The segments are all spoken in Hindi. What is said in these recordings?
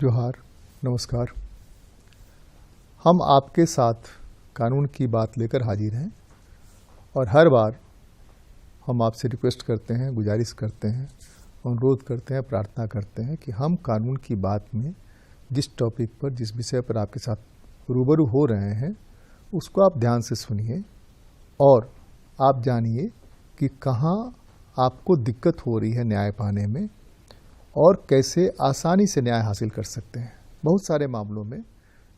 जोहार, नमस्कार। हम आपके साथ कानून की बात लेकर हाजिर हैं और हर बार हम आपसे रिक्वेस्ट करते हैं, गुजारिश करते हैं, अनुरोध करते हैं, प्रार्थना करते हैं कि हम कानून की बात में जिस टॉपिक पर, जिस विषय पर आपके साथ रूबरू हो रहे हैं उसको आप ध्यान से सुनिए और आप जानिए कि कहाँ आपको दिक्कत हो रही है न्याय पाने में और कैसे आसानी से न्याय हासिल कर सकते हैं। बहुत सारे मामलों में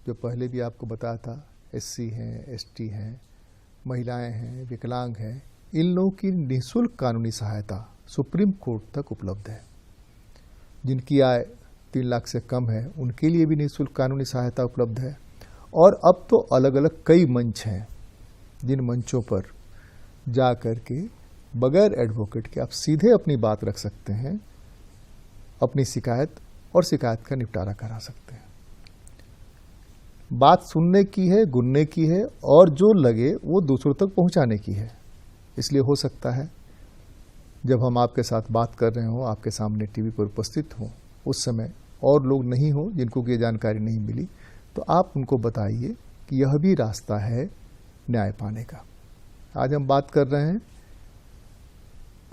जो पहले भी आपको बताया था, एससी हैं, एसटी हैं, महिलाएं हैं, विकलांग हैं, इन लोगों की निःशुल्क कानूनी सहायता सुप्रीम कोर्ट तक उपलब्ध है। जिनकी आय 3 लाख से कम है उनके लिए भी निःशुल्क कानूनी सहायता उपलब्ध है। और अब तो अलग अलग कई मंच हैं जिन मंचों पर जा कर के बगैर एडवोकेट के आप सीधे अपनी बात रख सकते हैं, अपनी शिकायत और शिकायत का निपटारा करा सकते हैं। बात सुनने की है, गुनने की है और जो लगे वो दूसरों तक पहुंचाने की है। इसलिए हो सकता है जब हम आपके साथ बात कर रहे हो, आपके सामने टीवी पर उपस्थित हो, उस समय और लोग नहीं हो जिनको ये जानकारी नहीं मिली, तो आप उनको बताइए कि यह भी रास्ता है न्याय पाने का। आज हम बात कर रहे हैं,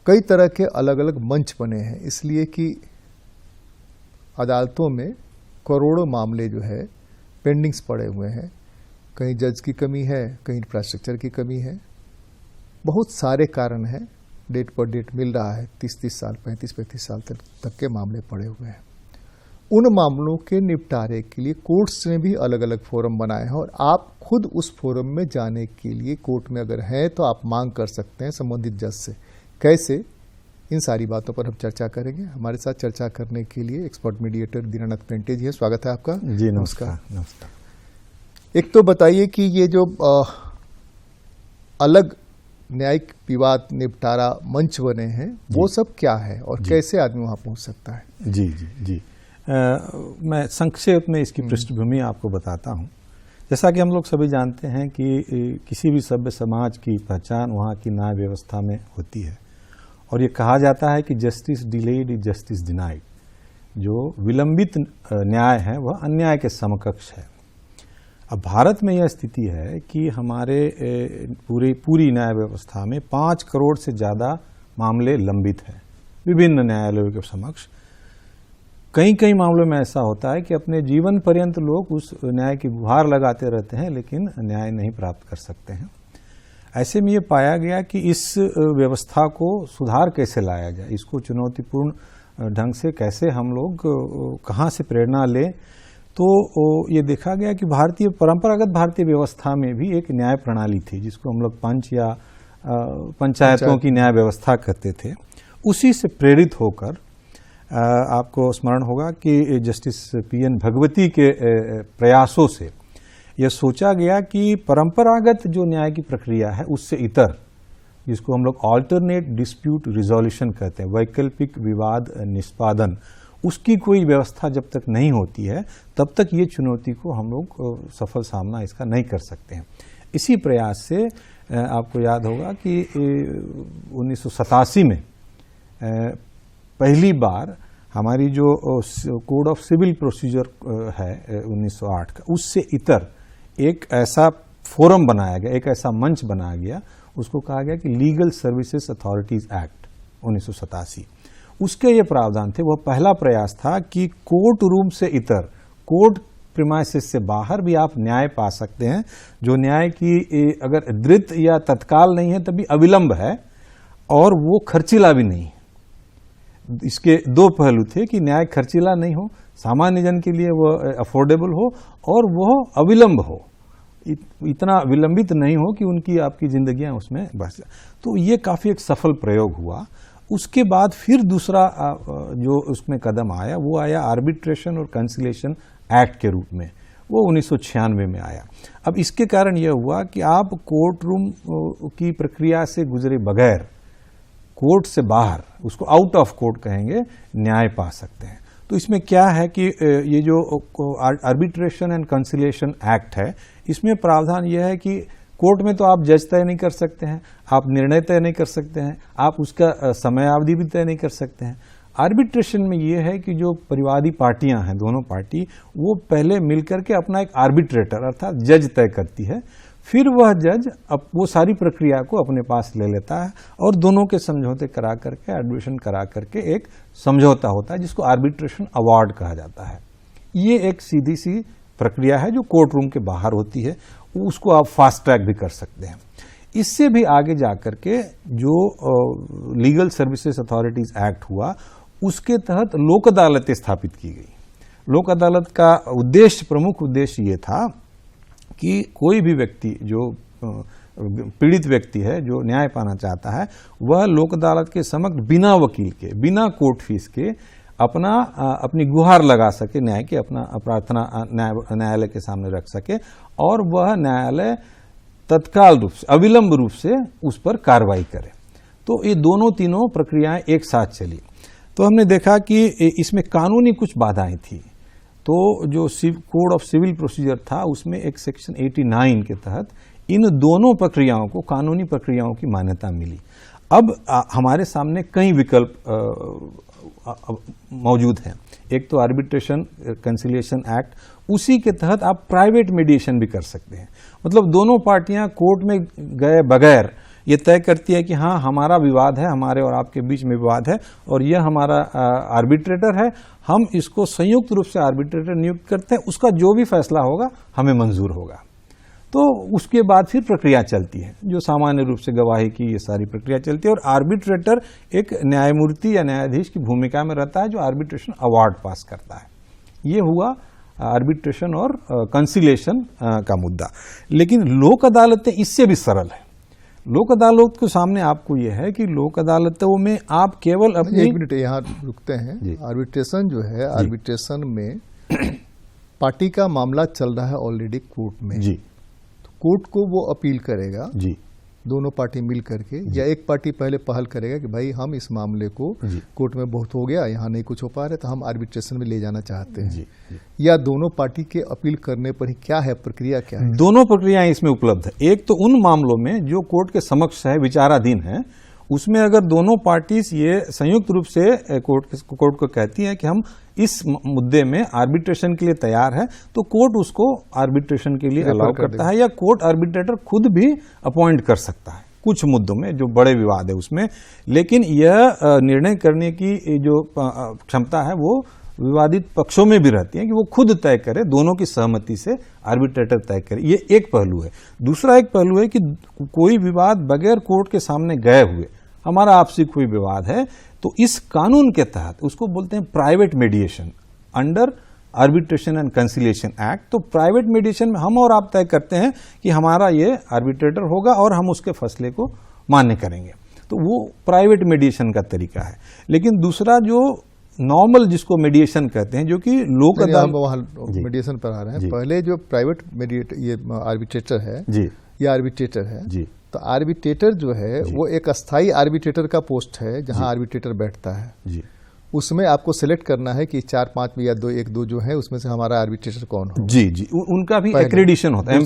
कई तरह के अलग अलग मंच बने हैं इसलिए कि अदालतों में करोड़ों मामले जो है पेंडिंग्स पड़े हुए हैं। कहीं जज की कमी है, कहीं इंफ्रास्ट्रक्चर की कमी है, बहुत सारे कारण हैं। डेट पर डेट मिल रहा है, 30-30 साल, 35-35 साल तक के मामले पड़े हुए हैं। उन मामलों के निपटारे के लिए कोर्ट्स ने भी अलग अलग फोरम बनाए हैं और आप खुद उस फोरम में जाने के लिए कोर्ट में अगर हैं तो आप मांग कर सकते हैं संबंधित जज से। कैसे, इन सारी बातों पर हम चर्चा करेंगे। हमारे साथ चर्चा करने के लिए एक्सपर्ट मीडिएटर दीनानाथ पेंटे जी हैं। स्वागत है आपका। जी नमस्कार। नमस्कार। एक तो बताइए कि ये जो अलग न्यायिक विवाद निपटारा मंच बने हैं वो सब क्या है और कैसे आदमी वहां पहुंच सकता है? जी जी जी मैं संक्षेप में इसकी पृष्ठभूमि आपको बताता हूं। जैसा कि हम लोग सभी जानते हैं कि किसी भी सभ्य समाज की पहचान वहाँ की न्याय व्यवस्था में होती है और ये कहा जाता है कि justice delayed is justice denied. जो विलंबित न्याय है वह अन्याय के समकक्ष है। अब भारत में यह स्थिति है कि हमारे पूरी न्याय व्यवस्था में 5 करोड़ से ज़्यादा मामले लंबित हैं विभिन्न न्यायालयों के समक्ष। कई मामलों में ऐसा होता है कि अपने जीवन पर्यंत लोग उस न्याय की गुहार लगाते रहते हैं लेकिन न्याय नहीं प्राप्त कर सकते हैं। ऐसे में ये पाया गया कि इस व्यवस्था को सुधार कैसे लाया जाए, इसको चुनौतीपूर्ण ढंग से कैसे हम लोग कहाँ से प्रेरणा लें। तो ये देखा गया कि परंपरागत भारतीय व्यवस्था में भी एक न्याय प्रणाली थी जिसको हम लोग पंच या पंचायतों की न्याय व्यवस्था कहते थे। उसी से प्रेरित होकर आपको स्मरण होगा कि जस्टिस PN भगवती के प्रयासों से यह सोचा गया कि परंपरागत जो न्याय की प्रक्रिया है उससे इतर, जिसको हम लोग ऑल्टरनेट डिस्प्यूट रिजोल्यूशन कहते हैं, वैकल्पिक विवाद निष्पादन, उसकी कोई व्यवस्था जब तक नहीं होती है तब तक ये चुनौती को हम लोग सफल सामना इसका नहीं कर सकते हैं। इसी प्रयास से आपको याद होगा कि 1987 में पहली बार हमारी जो कोड ऑफ सिविल प्रोसीजर है 1908 का, उससे इतर एक ऐसा फोरम बनाया गया, एक ऐसा मंच बनाया गया, उसको कहा गया कि लीगल सर्विसेज अथॉरिटीज एक्ट 1987। उसके ये प्रावधान थे, वह पहला प्रयास था कि कोर्ट रूम से इतर, कोर्ट प्रीमाइसेस से बाहर भी आप न्याय पा सकते हैं। जो न्याय की अगर द्रुत या तत्काल नहीं है तभी अविलंब है और वो खर्चीला भी नहीं है। इसके 2 पहलू थे कि न्याय खर्चीला नहीं हो, सामान्य जन के लिए वह अफोर्डेबल हो और वह अविलंब हो, इतना विलंबित नहीं हो कि उनकी आपकी जिंदगियां उसमें बस जाए। तो ये काफ़ी एक सफल प्रयोग हुआ। उसके बाद फिर दूसरा जो उसमें कदम आया वो आया आर्बिट्रेशन और कंसिलेशन एक्ट के रूप में, वो 1996 में आया। अब इसके कारण यह हुआ कि आप कोर्ट रूम की प्रक्रिया से गुजरे बगैर कोर्ट से बाहर, उसको आउट ऑफ कोर्ट कहेंगे, न्याय पा सकते हैं। तो इसमें क्या है कि ये जो आर्बिट्रेशन एंड कंसिलिएशन एक्ट है, इसमें प्रावधान यह है कि कोर्ट में तो आप जज तय नहीं कर सकते हैं, आप निर्णय तय नहीं कर सकते हैं, आप उसका समयावधि भी तय नहीं कर सकते हैं। आर्बिट्रेशन में ये है कि जो परिवादी पार्टियां हैं, दोनों पार्टी, वो पहले मिलकर के अपना एक आर्बिट्रेटर अर्थात जज तय करती है, फिर वह जज वो सारी प्रक्रिया को अपने पास ले लेता है और दोनों के समझौते करा करके, आर्बिट्रेशन करा करके एक समझौता होता है जिसको आर्बिट्रेशन अवार्ड कहा जाता है। ये एक सीधी सी प्रक्रिया है जो कोर्ट रूम के बाहर होती है, उसको आप फास्ट ट्रैक भी कर सकते हैं। इससे भी आगे जाकर के जो लीगल सर्विसेज अथॉरिटीज एक्ट हुआ, उसके तहत लोक अदालतें स्थापित की गई। लोक अदालत का उद्देश्य, प्रमुख उद्देश्य ये था कि कोई भी व्यक्ति जो पीड़ित व्यक्ति है, जो न्याय पाना चाहता है, वह लोक अदालत के समक्ष बिना वकील के, बिना कोर्ट फीस के अपनी गुहार लगा सके, न्याय की अपना प्रार्थना न्यायालय के सामने रख सके और वह न्यायालय तत्काल रूप से, अविलंब रूप से उस पर कार्रवाई करे। तो ये दोनों तीनों प्रक्रियाएं एक साथ चली। तो हमने देखा कि इसमें कानूनी कुछ बाधाएं थी। तो जो कोड ऑफ सिविल प्रोसीजर था, उसमें एक सेक्शन 89 के तहत इन दोनों प्रक्रियाओं को, कानूनी प्रक्रियाओं की मान्यता मिली। अब हमारे सामने कई विकल्प मौजूद हैं। एक तो आर्बिट्रेशन कंसिलिएशन एक्ट, उसी के तहत आप प्राइवेट मीडिएशन भी कर सकते हैं। मतलब दोनों पार्टियां कोर्ट में गए बगैर ये तय करती है कि हाँ, हमारा विवाद है, हमारे और आपके बीच में विवाद है और यह हमारा आर्बिट्रेटर है, हम इसको संयुक्त रूप से आर्बिट्रेटर नियुक्त करते हैं, उसका जो भी फैसला होगा हमें मंजूर होगा। तो उसके बाद फिर प्रक्रिया चलती है, जो सामान्य रूप से गवाही की ये सारी प्रक्रिया चलती है और आर्बिट्रेटर एक न्यायमूर्ति या न्यायाधीश की भूमिका में रहता है जो आर्बिट्रेशन अवार्ड पास करता है। ये हुआ आर्बिट्रेशन और कंसिलेशन का मुद्दा। लेकिन लोक अदालतें इससे भी सरल है। लोक अदालत के सामने आपको यह है कि लोक अदालतों में आप केवल अपनी, एक मिनट यहाँ रुकते हैं। आर्बिट्रेशन जो है, आर्बिट्रेशन में पार्टी का मामला चल रहा है ऑलरेडी कोर्ट में जी, तो कोर्ट को वो अपील करेगा जी, दोनों पार्टी मिल करके, या एक पार्टी पहले पहल करेगा कि भाई हम इस मामले को कोर्ट में बहुत हो गया, यहाँ नहीं कुछ हो पा रहा, तो हम आर्बिट्रेशन में ले जाना चाहते हैं जी, या दोनों पार्टी के अपील करने पर ही, क्या है प्रक्रिया, क्या है? दोनों प्रक्रियाएं इसमें उपलब्ध है। एक तो उन मामलों में जो कोर्ट के समक्ष है, विचाराधीन है, उसमें अगर दोनों पार्टीज ये संयुक्त रूप से कोर्ट को कहती है कि हम इस मुद्दे में आर्बिट्रेशन के लिए तैयार है, तो कोर्ट उसको आर्बिट्रेशन के लिए अलाउ करता है, या कोर्ट आर्बिट्रेटर खुद भी अपॉइंट कर सकता है कुछ मुद्दों में जो बड़े विवाद है उसमें। लेकिन यह निर्णय करने की जो क्षमता है वो विवादित पक्षों में भी रहती है कि वो खुद तय करे, दोनों की सहमति से आर्बिट्रेटर तय करे। ये एक पहलू है। दूसरा एक पहलू है कि कोई विवाद बगैर कोर्ट के सामने गए हुए, हमारा आपसी कोई विवाद है, तो इस कानून के तहत उसको बोलते हैं private mediation under arbitration and conciliation act. तो प्राइवेट मीडिएशन में हम और आप तय करते हैं कि हमारा ये आर्बिट्रेटर होगा और हम उसके फैसले को मान्य करेंगे, तो वो प्राइवेट मीडिएशन का तरीका है। लेकिन दूसरा जो नॉर्मल जिसको मीडिएशन कहते हैं, जो कि लोक अदालत मीडिएशन पर आ रहे हैं, पहले जो प्राइवेट ये आर्बिट्रेटर है जी, ये आर्बिट्रेटर है जी, तो आर्बिट्रेटर जो है वो एक अस्थाई आर्बिट्रेटर का पोस्ट है जहां आर्बिट्रेटर बैठता है जी। उसमें आपको सिलेक्ट करना है कि 4-5 या 2 जो है उसमें से हमारा आर्बिट्रेटर कौन हो जी जी, उनका भी एक्रेडिशन होता है,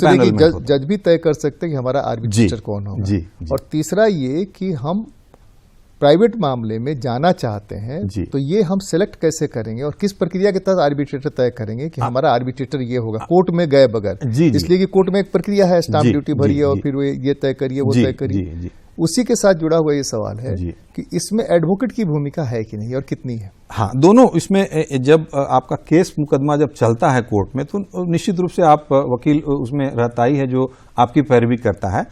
जज भी तय कर सकते हैं कि हमारा आर्बिट्रेटर कौन होगा जी। और तीसरा ये कि हम प्राइवेट मामले में जाना चाहते हैं तो ये हम सिलेक्ट कैसे करेंगे और किस प्रक्रिया के तहत आर्बिट्रेटर तय करेंगे कि हमारा आर्बिट्रेटर ये होगा, कोर्ट में गए बगैर, इसलिए कि कोर्ट में एक प्रक्रिया है, स्टाम्प ड्यूटी भरिए और फिर ये तय करिए, वो तय करिए। उसी के साथ जुड़ा हुआ ये सवाल है कि इसमें एडवोकेट की भूमिका है कि नहीं और कितनी है? हाँ, दोनों इसमें, जब आपका केस मुकदमा जब चलता है कोर्ट में तो निश्चित रूप से आप वकील उसमें रहता ही है जो आपकी पैरवी करता है।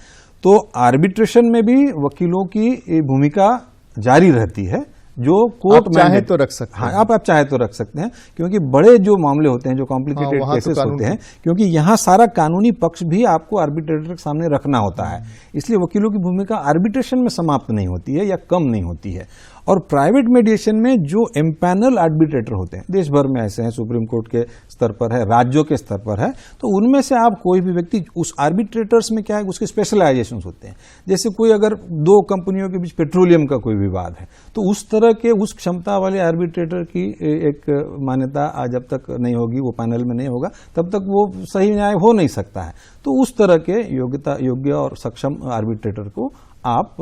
तो आर्बिट्रेशन में भी वकीलों की भूमिका जारी रहती है, जो कोर्ट में चाहे तो रख सकते हैं। हाँ, आप चाहे तो रख सकते हैं, क्योंकि बड़े जो मामले होते हैं, जो कॉम्प्लिकेटेड केसेस होते हैं, क्योंकि यहाँ सारा कानूनी पक्ष भी आपको आर्बिट्रेटर के सामने रखना होता है, इसलिए वकीलों की भूमिका आर्बिट्रेशन में समाप्त नहीं होती है या कम नहीं होती है। और प्राइवेट मीडिएशन में जो एम्पैनल आर्बिट्रेटर होते हैं, देश भर में ऐसे हैं, सुप्रीम कोर्ट के स्तर पर है, राज्यों के स्तर पर है, तो उनमें से आप कोई भी व्यक्ति, उस आर्बिट्रेटर्स में क्या है, उसके स्पेशलाइजेशंस होते हैं। जैसे कोई अगर 2 कंपनियों के बीच पेट्रोलियम का कोई विवाद है, तो उस तरह के उस क्षमता वाले आर्बिट्रेटर की एक मान्यता जब तक नहीं होगी, वो पैनल में नहीं होगा, तब तक वो सही न्याय हो नहीं सकता है। तो उस तरह के योग्य और सक्षम आर्बिट्रेटर को आप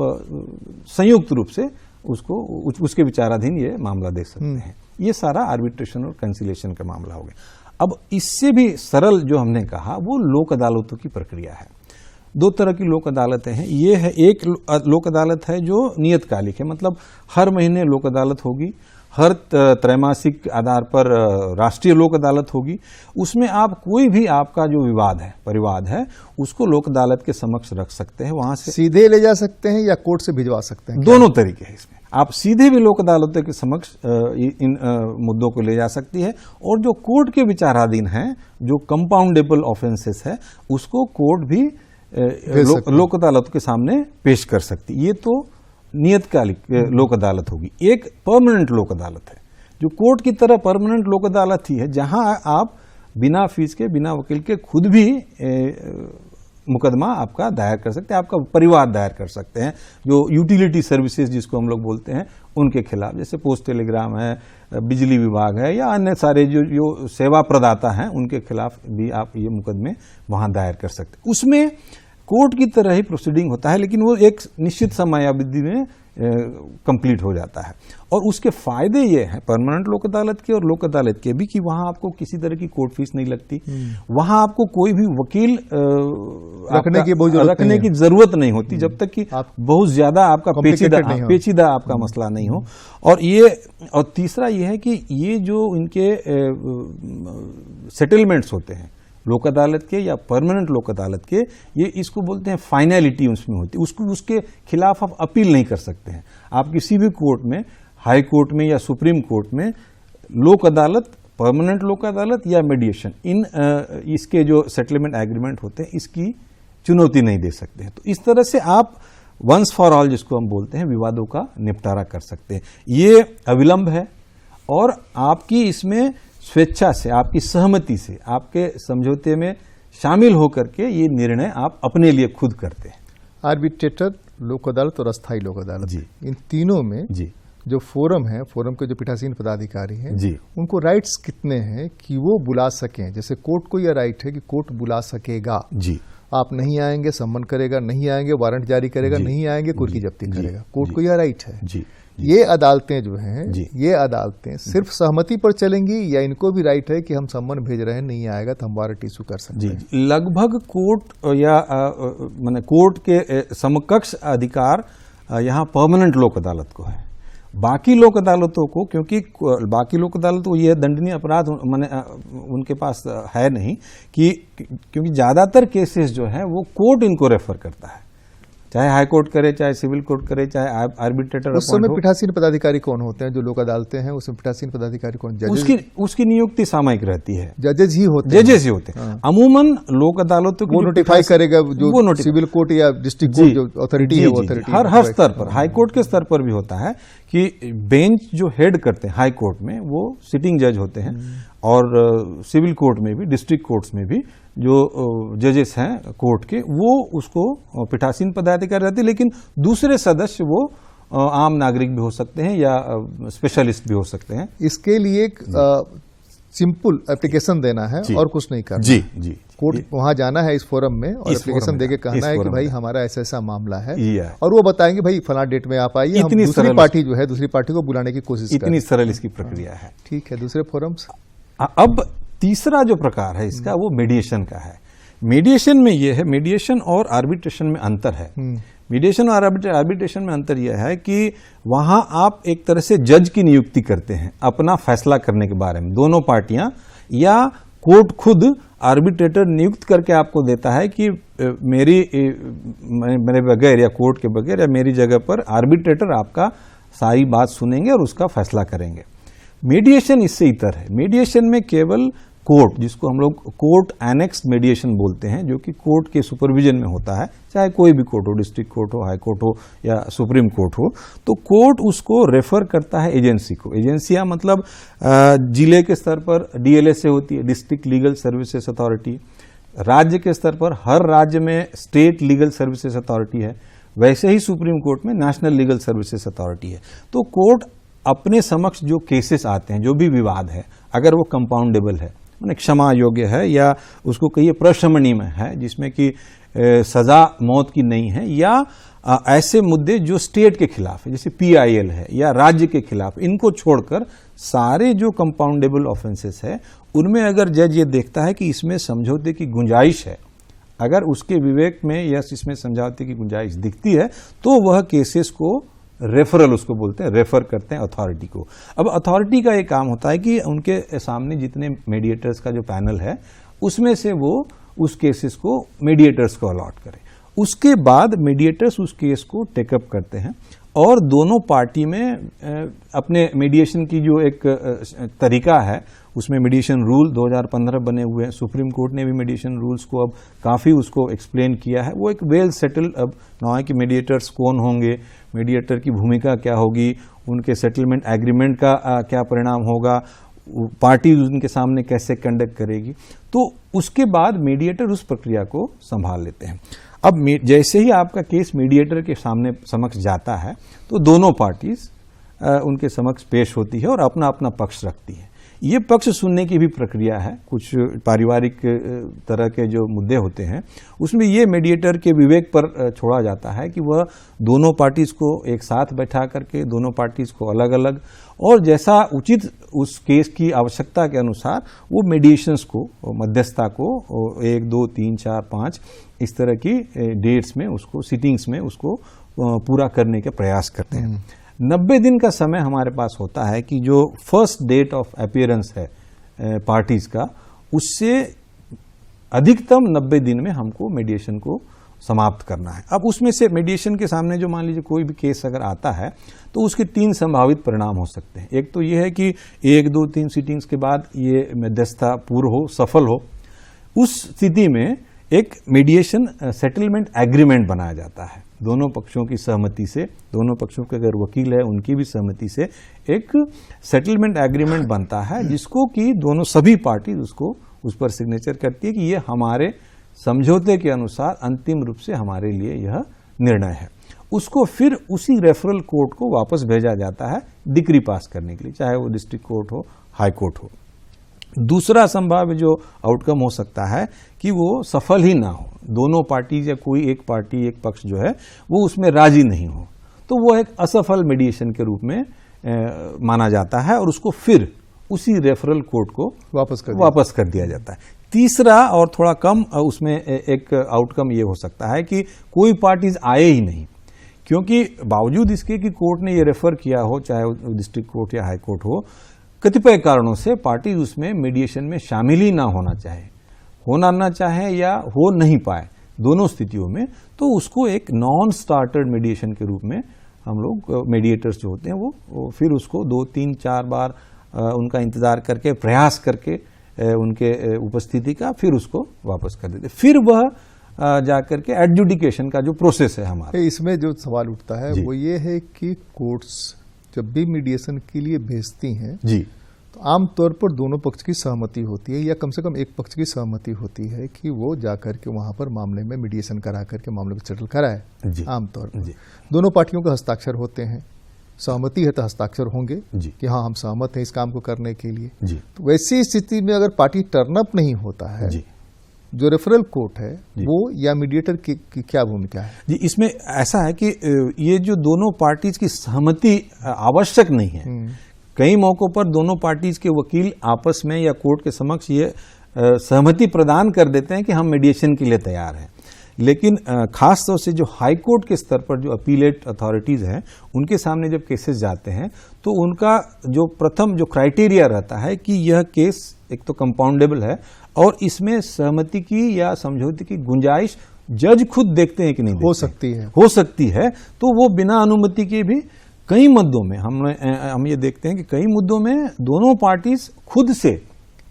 संयुक्त रूप से उसके विचाराधीन ये मामला देख सकते हैं। ये सारा आर्बिट्रेशन और कंसिलिएशन का मामला हो गया। अब इससे भी सरल जो हमने कहा वो लोक अदालतों की प्रक्रिया है। दो तरह की लोक अदालतें हैं। ये है, एक लोक अदालत है जो नियतकालिक है, मतलब हर महीने लोक अदालत होगी, हर त्रैमासिक आधार पर राष्ट्रीय लोक अदालत होगी। उसमें आप कोई भी आपका जो विवाद है, परिवाद है, उसको लोक अदालत के समक्ष रख सकते हैं। वहां से सीधे ले जा सकते हैं या कोर्ट से भिजवा सकते हैं? दोनों तरीके हैं इसमें। आप सीधे भी लोक अदालतों के समक्ष इन मुद्दों को ले जा सकती है, और जो कोर्ट के विचाराधीन हैं, जो कंपाउंडेबल ऑफेंसेस है, उसको कोर्ट भी लोक अदालत के सामने पेश कर सकती। ये तो नियतकालिक लोक अदालत होगी। एक परमानेंट लोक अदालत है, जो कोर्ट की तरह परमानेंट लोक अदालत ही है, जहां आप बिना फीस के, बिना वकील के खुद भी मुकदमा आपका दायर कर सकते हैं, आपका परिवाद दायर कर सकते हैं। जो यूटिलिटी सर्विसेज जिसको हम लोग बोलते हैं, उनके खिलाफ, जैसे पोस्ट टेलीग्राम है, बिजली विभाग है, या अन्य सारे जो सेवा प्रदाता हैं, उनके खिलाफ भी आप ये मुकदमे वहां दायर कर सकते हैं। उसमें कोर्ट की तरह ही प्रोसीडिंग होता है, लेकिन वो एक निश्चित समयावधि में कंप्लीट हो जाता है। और उसके फायदे ये हैं परमानेंट लोक अदालत के और लोक अदालत के भी, कि वहां आपको किसी तरह की कोर्ट फीस नहीं लगती, वहां आपको कोई भी वकील रखने की जरूरत नहीं होती, जब तक कि बहुत ज्यादा आपका पेचीदा आपका मसला नहीं हो। और तीसरा ये है कि ये जो इनके सेटलमेंट्स होते हैं लोक अदालत के या परमानेंट लोक अदालत के, ये इसको बोलते हैं फाइनलिटी उसमें होती है। उसके खिलाफ आप अपील नहीं कर सकते हैं। आप किसी भी कोर्ट में, हाई कोर्ट में या सुप्रीम कोर्ट में, लोक अदालत, परमानेंट लोक अदालत या मीडिएशन, इसके जो सेटलमेंट एग्रीमेंट होते हैं, इसकी चुनौती नहीं दे सकते हैं। तो इस तरह से आप वंस फॉर ऑल, जिसको हम बोलते हैं, विवादों का निपटारा कर सकते हैं। ये अविलंब है, और आपकी इसमें स्वेच्छा से, आपकी सहमति से, आपके समझौते में शामिल होकर के ये निर्णय आप अपने लिए खुद करते हैं। आर्बिट्रेटर, लोक अदालत और अस्थायी लोक अदालत, जी, इन तीनों में जी, जो फोरम है, फोरम के जो पीठासीन पदाधिकारी हैं, जी, उनको राइट्स कितने हैं कि वो बुला सकें? जैसे कोर्ट को यह राइट है कि कोर्ट बुला सकेगा, जी, आप नहीं आएंगे सम्मन करेगा, नहीं आएंगे वारंट जारी करेगा, नहीं आएंगे कोर्ट की जब्ती करेगा। कोर्ट को यह राइट है। जी, ये अदालतें जो हैं, ये अदालतें सिर्फ सहमति पर चलेंगी, या इनको भी राइट है कि हम सम्मन भेज रहे हैं, नहीं आएगा तो हम वारंट इशू कर सकते हैं? जी, लगभग कोर्ट या माने कोर्ट के समकक्ष अधिकार यहाँ परमानेंट लोक अदालत को है। बाकी लोक अदालतों को, क्योंकि बाकी लोक अदालतों ये दंडनीय अपराध माने उनके पास है नहीं, क्योंकि ज्यादातर केसेस जो है वो कोर्ट इनको रेफर करता है, चाहे हाई कोर्ट करे, चाहे सिविल कोर्ट करे, चाहे आर्बिट्रेटर। उस समय पीठासीन पदाधिकारी कौन होते हैं? जो लोक अदालतें हैं उसमें पीठासीन पदाधिकारी कौन? उसकी नियुक्ति सामयिक रहती है, जजेज ही होते हैं। जजेज ही होते हैं। अमूमन लोक अदालतों को नोटिफाई करेगा, जो सिविल कोर्ट या डिस्ट्रिक्ट कोर्ट जो अथॉरिटी है, वो अथॉरिटी हर स्तर पर, हाई कोर्ट के स्तर पर भी होता है कि बेंच जो हेड करते हैं हाई कोर्ट में, वो सिटिंग जज होते हैं, और सिविल कोर्ट में भी, डिस्ट्रिक्ट कोर्ट्स में भी जो जजेस हैं कोर्ट के, वो उसको पीठासीन पदाधिकारी रहते हैं। लेकिन दूसरे सदस्य वो आम नागरिक भी हो सकते हैं या स्पेशलिस्ट भी हो सकते हैं। इसके लिए एक सिंपल एप्लीकेशन देना है और कुछ नहीं करना। जी, जी, कोर्ट वहां जाना है इस फोरम में और एप्लीकेशन देके कहना है कि भाई हमारा ऐसा ऐसा मामला है, और वो बताएंगे भाई फला डेट में आप आइए, हम दूसरी पार्टी जो है, दूसरी पार्टी को बुलाने की कोशिश करें। इतनी सरल इसकी प्रक्रिया है। ठीक है, दूसरे फोरम्स। अब तीसरा जो प्रकार है इसका, वो मीडिएशन का है। मीडिएशन में ये है, मीडिएशन और आर्बिट्रेशन में अंतर है। मीडिएशन और आर्बिट्रेशन में अंतर यह है कि वहां आप एक तरह से जज की नियुक्ति करते हैं अपना फैसला करने के बारे में, दोनों पार्टियां, या कोर्ट खुद आर्बिट्रेटर नियुक्त करके आपको देता है कि मेरे बगैर या कोर्ट के बगैर या मेरी जगह पर आर्बिट्रेटर आपका सारी बात सुनेंगे और उसका फैसला करेंगे। मीडिएशन इससे इतर है। मीडिएशन में केवल कोर्ट, जिसको हम लोग कोर्ट एनेक्स मीडिएशन बोलते हैं, जो कि कोर्ट के सुपरविजन में होता है, चाहे कोई भी कोर्ट हो, डिस्ट्रिक्ट कोर्ट हो, हाई कोर्ट हो या सुप्रीम कोर्ट हो, तो कोर्ट उसको रेफर करता है एजेंसी को। एजेंसियां मतलब जिले के स्तर पर डीएलएसए होती है, डिस्ट्रिक्ट लीगल सर्विसेज अथॉरिटी। राज्य के स्तर पर हर राज्य में स्टेट लीगल सर्विसेज अथॉरिटी है, वैसे ही सुप्रीम कोर्ट में नेशनल लीगल सर्विसेज अथॉरिटी है। तो कोर्ट अपने समक्ष जो केसेस आते हैं, जो भी विवाद है, अगर वो कंपाउंडेबल है, माने क्षमा योग्य है, या उसको कहिए प्रशमनीय है, जिसमें कि सजा मौत की नहीं है, या ऐसे मुद्दे जो स्टेट के खिलाफ है, जैसे PIL है या राज्य के खिलाफ, इनको छोड़कर सारे जो कंपाउंडेबल ऑफेंसेस है उनमें अगर जज ये देखता है कि इसमें समझौते की गुंजाइश है, अगर उसके विवेक में या इसमें समझौते की गुंजाइश दिखती है, तो वह केसेस को रेफरल उसको बोलते हैं, रेफर करते हैं अथॉरिटी को। अब अथॉरिटी का ये काम होता है कि उनके सामने जितने मीडिएटर्स का जो पैनल है उसमें से वो उस केसेस को मीडिएटर्स को अलॉट करे। उसके बाद मीडिएटर्स उस केस को टेकअप करते हैं और दोनों पार्टी में अपने मीडिएशन की जो एक तरीका है, उसमें मीडिएशन रूल 2015 बने हुए हैं। सुप्रीम कोर्ट ने भी मीडिएशन रूल्स को अब काफ़ी उसको एक्सप्लेन किया है। वो एक वेल सेटल्ड अब ना है कि मीडिएटर्स कौन होंगे, मीडिएटर की भूमिका क्या होगी, उनके सेटलमेंट एग्रीमेंट का क्या परिणाम होगा, पार्टी उनके सामने कैसे कंडक्ट करेगी। तो उसके बाद मीडिएटर उस प्रक्रिया को संभाल लेते हैं। अब जैसे ही आपका केस मीडिएटर के सामने समक्ष जाता है तो दोनों पार्टीज उनके समक्ष पेश होती है और अपना अपना पक्ष रखती है। ये पक्ष सुनने की भी प्रक्रिया है। कुछ पारिवारिक तरह के जो मुद्दे होते हैं उसमें ये मीडिएटर के विवेक पर छोड़ा जाता है कि वह दोनों पार्टीज को एक साथ बैठा करके, दोनों पार्टीज को अलग अलग और जैसा उचित उस केस की आवश्यकता के अनुसार वो मीडिएशंस को, मध्यस्थता को 1, 2, 3, 4, 5 इस तरह की डेट्स में उसको, सिटिंग्स में उसको पूरा करने के प्रयास करते हैं। 90 दिन का समय हमारे पास होता है कि जो फर्स्ट डेट ऑफ अपीयरेंस है पार्टीज का, उससे अधिकतम 90 दिन में हमको मीडिएशन को समाप्त करना है। अब उसमें से मीडिएशन के सामने जो मान लीजिए कोई भी केस अगर आता है तो उसके 3 संभावित परिणाम हो सकते हैं। एक तो ये है कि 1, 2, 3 सीटिंग्स के बाद ये मध्यस्थता पूर्ण हो, सफल हो। उस स्थिति में एक मीडिएशन सेटलमेंट एग्रीमेंट बनाया जाता है। दोनों पक्षों की सहमति से, दोनों पक्षों के अगर वकील है उनकी भी सहमति से एक सेटलमेंट एग्रीमेंट बनता है, जिसको कि दोनों सभी पार्टी उसको उस पर सिग्नेचर करती है कि ये हमारे समझौते के अनुसार अंतिम रूप से हमारे लिए यह निर्णय है। उसको फिर उसी रेफरल कोर्ट को वापस भेजा जाता है डिक्री पास करने के लिए, चाहे वो डिस्ट्रिक्ट कोर्ट हो, हाई कोर्ट हो। दूसरा संभाव्य जो आउटकम हो सकता है कि वो सफल ही ना हो, दोनों पार्टी या कोई एक पार्टी, एक पक्ष जो है वो उसमें राजी नहीं हो, तो वो एक असफल मीडिएशन के रूप में माना जाता है और उसको फिर उसी रेफरल कोर्ट को वापस कर दिया जाता है। तीसरा और थोड़ा कम उसमें एक आउटकम ये हो सकता है कि कोई पार्टीज आए ही नहीं, क्योंकि बावजूद इसके कि कोर्ट ने ये रेफर किया हो, चाहे वो डिस्ट्रिक्ट कोर्ट या हाई कोर्ट हो, कतिपय कारणों से पार्टी उसमें मीडिएशन में शामिल ही ना होना चाहे या हो नहीं पाए, दोनों स्थितियों में, तो उसको एक नॉन स्टार्टर्ड मीडिएशन के रूप में हम लोग मीडिएटर्स जो होते हैं वो फिर उसको 2, 3, 4 बार उनका इंतजार करके, प्रयास करके उनके उपस्थिति का, फिर उसको वापस कर देते। फिर वह जाकर के एडजुडिकेशन का जो प्रोसेस है हमारा। इसमें जो सवाल उठता है वो ये है कि कोर्ट्स जब भी मीडिएशन के लिए भेजती हैं जी, तो आमतौर पर दोनों पक्ष की सहमति होती है या कम से कम एक पक्ष की सहमति होती है कि वो जाकर के वहां पर मामले में मीडिएशन करा करके मामले को सेटल कराए। आमतौर पर दोनों पार्टियों के हस्ताक्षर होते हैं, सहमति है तो हस्ताक्षर होंगे कि हाँ हम सहमत हैं इस काम को करने के लिए। तो वैसी स्थिति में अगर पार्टी टर्नअप नहीं होता है, जो रेफरल कोर्ट है वो या मीडिएटर की क्या भूमिका है? जी, इसमें ऐसा है कि ये जो दोनों पार्टीज की सहमति आवश्यक नहीं है। कई मौकों पर दोनों पार्टीज के वकील आपस में या कोर्ट के समक्ष ये सहमति प्रदान कर देते हैं कि हम मीडिएशन के लिए तैयार हैं, लेकिन खास तौर से जो हाई कोर्ट के स्तर पर जो अपीलेट अथॉरिटीज हैं उनके सामने जब केसेस जाते हैं तो उनका जो प्रथम जो क्राइटेरिया रहता है कि यह केस एक तो कंपाउंडेबल है और इसमें सहमति की या समझौते की गुंजाइश जज खुद देखते हैं कि नहीं हो सकती है, तो वो बिना अनुमति के भी कई मुद्दों में हम ये देखते हैं कि कई मुद्दों में दोनों पार्टीज खुद से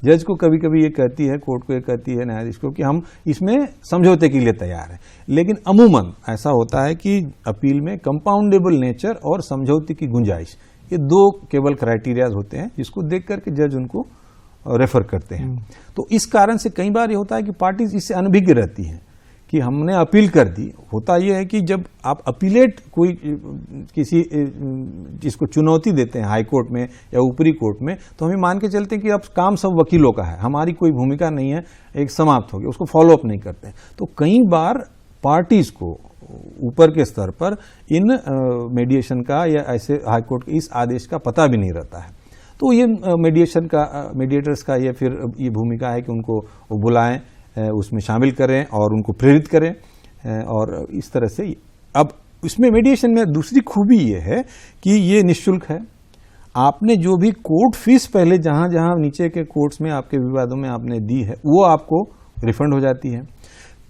जज को कभी कभी ये कहती है, कोर्ट को ये कहती है, न्यायाधीश को, कि हम इसमें समझौते के लिए तैयार हैं। लेकिन अमूमन ऐसा होता है कि अपील में कंपाउंडेबल नेचर और समझौते की गुंजाइश, ये 2 केवल क्राइटेरियाज होते हैं जिसको देख करके जज उनको रेफर करते हैं। तो इस कारण से कई बार ये होता है कि पार्टीज इससे अनभिज्ञ रहती हैं कि हमने अपील कर दी। होता यह है कि जब आप अपीलेट कोई किसी जिसको चुनौती देते हैं हाई कोर्ट में या ऊपरी कोर्ट में, तो हमें मान के चलते हैं कि अब काम सब वकीलों का है, हमारी कोई भूमिका नहीं है, एक समाप्त हो गया, उसको फॉलो अप नहीं करते हैं। तो कई बार पार्टीज को ऊपर के स्तर पर इन मीडिएशन का या ऐसे हाईकोर्ट के इस आदेश का पता भी नहीं रहता है। तो ये मीडिएटर्स का ये फिर ये भूमिका है कि उनको बुलाएं, उसमें शामिल करें और उनको प्रेरित करें, और इस तरह से। अब इसमें मीडिएशन में दूसरी खूबी ये है कि ये निःशुल्क है। आपने जो भी कोर्ट फीस पहले जहां जहां नीचे के कोर्ट्स में आपके विवादों में आपने दी है, वो आपको रिफंड हो जाती है।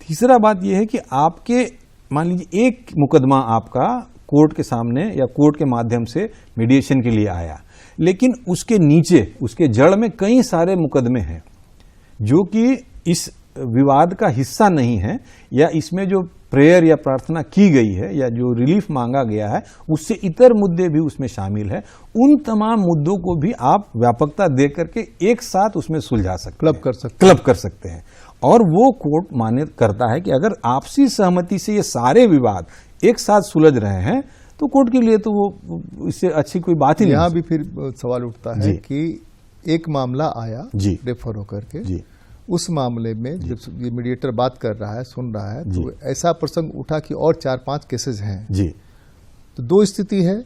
तीसरा बात यह है कि आपके मान लीजिए एक मुकदमा आपका कोर्ट के सामने या कोर्ट के माध्यम से मीडिएशन के लिए आया, लेकिन उसके नीचे उसके जड़ में कई सारे मुकदमे हैं जो कि इस विवाद का हिस्सा नहीं है, या इसमें जो प्रेयर या प्रार्थना की गई है या जो रिलीफ मांगा गया है उससे इतर मुद्दे भी उसमें शामिल है। उन तमाम मुद्दों को भी आप व्यापकता दे करके एक साथ उसमें सुलझा सकते हैं, क्लब कर सकते हैं। और वो कोर्ट मान्य करता है कि अगर आपसी सहमति से ये सारे विवाद एक साथ सुलझ रहे हैं तो कोर्ट के लिए तो वो इससे अच्छी कोई बात ही नहीं। यहाँ भी फिर सवाल उठता है कि एक मामला आया रेफर होकर के, उस मामले में जब ये मीडिएटर बात कर रहा है, सुन रहा है, तो ऐसा प्रसंग उठा कि और 4-5 केसेस हैं जी। तो दो स्थिति है,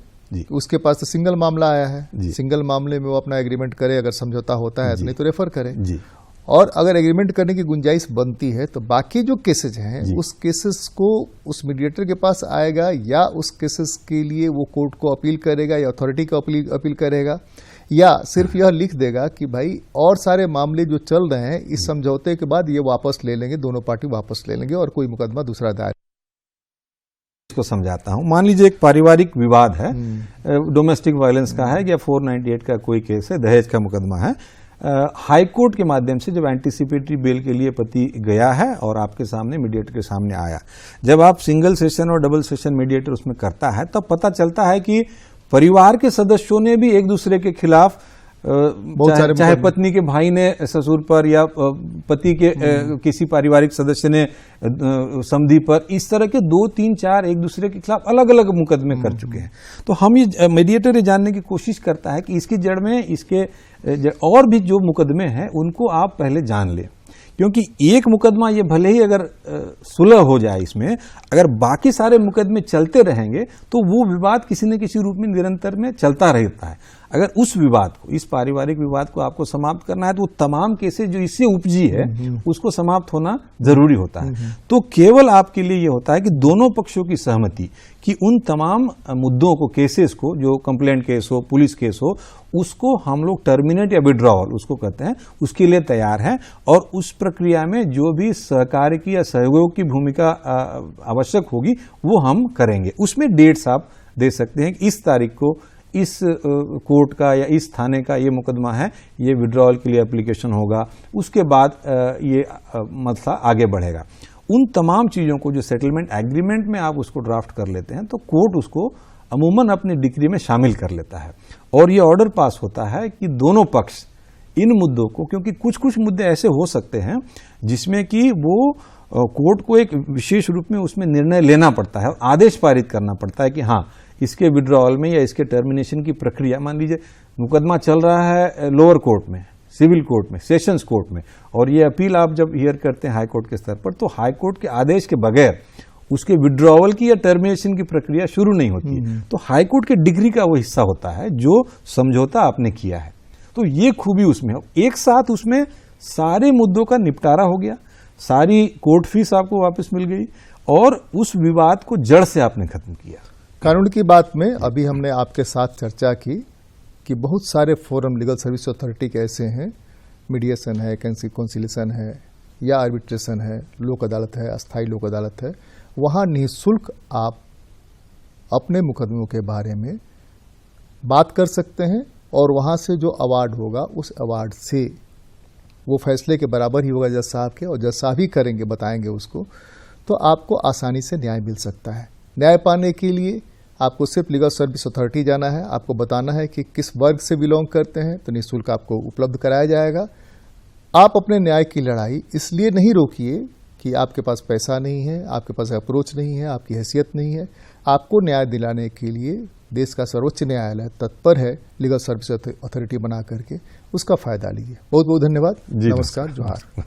उसके पास तो सिंगल मामला आया है, सिंगल मामले में वो अपना एग्रीमेंट करे, अगर समझौता होता है नहीं तो रेफर करे जी। और अगर एग्रीमेंट करने की गुंजाइश बनती है तो बाकी जो केसेस हैं उस केसेस को उस मीडिएटर के पास आएगा, या उस केसेस के लिए वो कोर्ट को अपील करेगा या अथॉरिटी को अपील करेगा, या सिर्फ यह लिख देगा कि भाई और सारे मामले जो चल रहे हैं इस समझौते के बाद ये वापस ले लेंगे, दोनों पार्टी वापस ले लेंगे और कोई मुकदमा दूसरा दायर। इसको समझाता हूं। मान लीजिए एक पारिवारिक विवाद है, डोमेस्टिक वायलेंस का है या 498 का कोई केस है, दहेज का मुकदमा है। हाई कोर्ट के माध्यम से जब एंटीसिपेटरी बेल के लिए पति गया है और आपके सामने मीडिएटर के सामने आया, जब आप सिंगल सेशन और डबल सेशन मीडिएटर उसमें करता है तब पता चलता है कि परिवार के सदस्यों ने भी एक दूसरे के खिलाफ, चाहे पत्नी के भाई ने ससुर पर या पति के किसी पारिवारिक सदस्य ने समधी पर, इस तरह के 2, 3, 4 एक दूसरे के खिलाफ अलग अलग मुकदमे कर चुके हैं। तो हम ये मीडिएटर ये जानने की कोशिश करता है कि इसकी जड़ में इसके और भी जो मुकदमे हैं उनको आप पहले जान लें, क्योंकि एक मुकदमा ये भले ही अगर सुलह हो जाए, इसमें अगर बाकी सारे मुकदमे चलते रहेंगे तो वो विवाद किसी न किसी रूप में निरंतर में चलता रहता है। अगर उस विवाद को, इस पारिवारिक विवाद को आपको समाप्त करना है तो तमाम केसेस जो इससे उपजी है उसको समाप्त होना जरूरी होता है। तो केवल आपके लिए ये होता है कि दोनों पक्षों की सहमति कि उन तमाम मुद्दों को, केसेस को, जो कंप्लेंट केस हो, पुलिस केस हो, उसको हम लोग टर्मिनेट या विड्रॉवल उसको कहते हैं, उसके लिए तैयार हैं। और उस प्रक्रिया में जो भी सहकार की या सहयोग की भूमिका आवश्यक होगी वो हम करेंगे। उसमें डेट्स आप दे सकते हैं कि इस तारीख को इस कोर्ट का या इस थाने का ये मुकदमा है, ये विड्रॉवल के लिए एप्लीकेशन होगा, उसके बाद ये मसला आगे बढ़ेगा। उन तमाम चीज़ों को जो सेटलमेंट एग्रीमेंट में आप उसको ड्राफ्ट कर लेते हैं तो कोर्ट उसको अमूमन अपनी डिक्री में शामिल कर लेता है और ये ऑर्डर पास होता है कि दोनों पक्ष इन मुद्दों को, क्योंकि कुछ कुछ मुद्दे ऐसे हो सकते हैं जिसमें कि वो कोर्ट को एक विशेष रूप में उसमें निर्णय लेना पड़ता है और आदेश पारित करना पड़ता है कि हाँ, इसके विड्रॉवल में या इसके टर्मिनेशन की प्रक्रिया, मान लीजिए मुकदमा चल रहा है लोअर कोर्ट में, सिविल कोर्ट में, सेशंस कोर्ट में, और ये अपील आप जब हियर करते हैं हाई कोर्ट के स्तर पर, तो हाई कोर्ट के आदेश के बगैर उसके विड्रॉवल की या टर्मिनेशन की प्रक्रिया शुरू नहीं होती है। तो हाई कोर्ट के डिग्री का वो हिस्सा होता है जो समझौता आपने किया है। तो ये खूबी उसमें, एक साथ उसमें सारे मुद्दों का निपटारा हो गया, सारी कोर्ट फीस आपको वापस मिल गई और उस विवाद को जड़ से आपने खत्म किया। कानून की बात में अभी हमने आपके साथ चर्चा की कि बहुत सारे फोरम लीगल सर्विस अथॉरिटी के ऐसे हैं, मीडिएशन है, कंसिलिएशन है या आर्बिट्रेशन है, लोक अदालत है, अस्थायी लोक अदालत है, वहाँ निःशुल्क आप अपने मुकदमों के बारे में बात कर सकते हैं और वहाँ से जो अवार्ड होगा उस अवार्ड से वो फैसले के बराबर ही होगा जज साहब के, और जज साहब ही करेंगे, बताएंगे उसको, तो आपको आसानी से न्याय मिल सकता है। न्याय पाने के लिए आपको सिर्फ लीगल सर्विस अथॉरिटी जाना है, आपको बताना है कि किस वर्ग से बिलोंग करते हैं, तो निःशुल्क आपको उपलब्ध कराया जाएगा। आप अपने न्याय की लड़ाई इसलिए नहीं रोकिए कि आपके पास पैसा नहीं है, आपके पास अप्रोच नहीं है, आपकी हैसियत नहीं है। आपको न्याय दिलाने के लिए देश का सर्वोच्च न्यायालय तत्पर है लीगल सर्विस अथॉरिटी बना करके, उसका फायदा लीजिए। बहुत बहुत धन्यवाद। नमस्कार, जोहार।